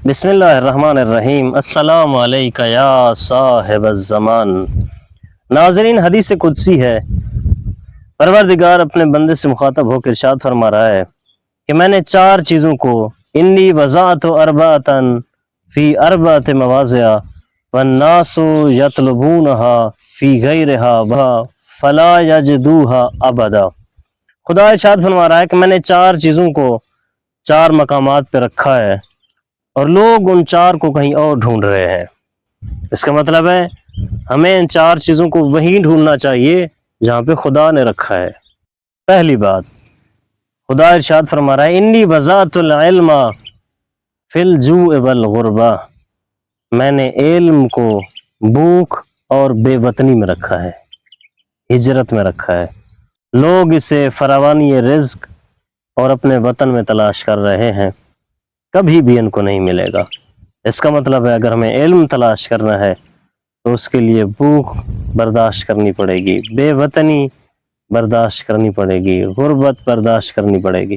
بسم اللہ الرحمن الرحیم۔ السلام علیکم یا صاحب الزمان۔ ناظرین، حدیث قدسی ہے، پروردگار اپنے بندے سے مخاطب ہو کر ارشاد فرما رہا ہے کہ میں نے 4 چیزوں کو انی وضعت اربعۃ فی اربعۃ مواضع والناس یطلبونها فی غیرها فلا یجدوها ابدا۔ خدا ارشاد فرما رہا ہے کہ میں نے 4 چیزوں کو 4 مقامات پہ رکھا ہے اور لوگ ان 4 کو کہیں اور ڈھونڈ رہے ہیں۔ اس کا مطلب ہے ہمیں ان 4 چیزوں کو وہیں ڈھونڈنا چاہیے جہاں پہ خدا نے رکھا ہے۔ پہلی بات، خدا ارشاد فرما رہا ہے انی وضعت العلم فی الجوع والغربہ، میں نے علم کو بھوک اور بے وطنی میں رکھا ہے، ہجرت میں رکھا ہے۔ لوگ اسے فراوانی رزق اور اپنے وطن میں تلاش کر رہے ہیں، کبھی بھی ان کو نہیں ملے گا۔ اس کا مطلب ہے اگر ہمیں علم تلاش کرنا ہے تو اس کے لیے بھوک برداشت کرنی پڑے گی، بے وطنی برداشت کرنی پڑے گی، غربت برداشت کرنی پڑے گی۔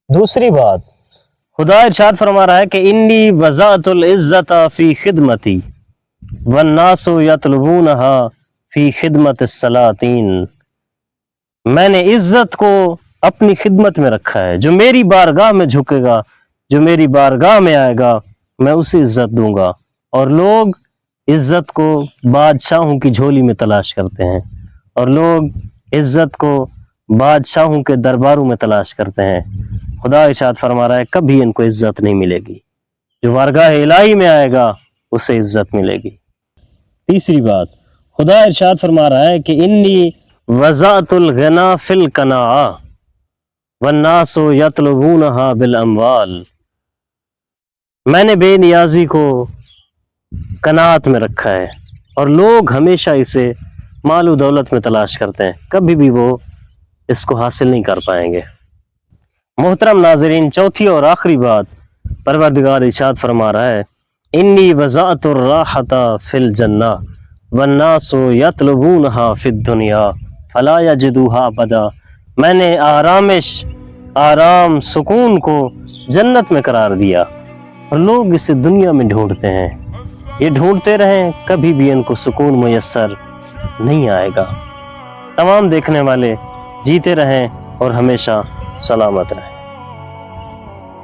دوسری بات، خدا ارشاد فرما رہا ہے کہ انی وضعت العزت فی خدمتی والناس یطلبونها فی خدمت السلاطین، میں نے عزت کو اپنی خدمت میں رکھا ہے۔ جو میری بارگاہ میں جھکے گا، جو میری بارگاہ میں آئے گا، میں اسے عزت دوں گا۔ اور لوگ عزت کو بادشاہوں کی جھولی میں تلاش کرتے ہیں، اور لوگ عزت کو بادشاہوں کے درباروں میں تلاش کرتے ہیں۔ خدا ارشاد فرما رہا ہے کبھی ان کو عزت نہیں ملے گی۔ جو بارگاہ الہی میں آئے گا اسے عزت ملے گی۔ تیسری بات، خدا ارشاد فرما رہا ہے کہ انی وضعت الغنا فی القناعہ والناس یطلبونها بالاموال، میں نے بے نیازی کو قناعت میں رکھا ہے اور لوگ ہمیشہ اسے مال و دولت میں تلاش کرتے ہیں، کبھی بھی وہ اس کو حاصل نہیں کر پائیں گے۔ محترم ناظرین، چوتھی اور آخری بات، پروردگار ارشاد فرما رہا ہے انی وضعت الراحۃ فی الجنہ والناس یطلبونها فی الدنیا فلا یجدوها ابدا، میں نے آرام سکون کو جنت میں قرار دیا اور لوگ اسے دنیا میں ڈھونڈتے ہیں۔ یہ ڈھونڈتے رہیں، کبھی بھی ان کو سکون میسر نہیں آئے گا۔ تمام دیکھنے والے جیتے رہیں اور ہمیشہ سلامت رہیں۔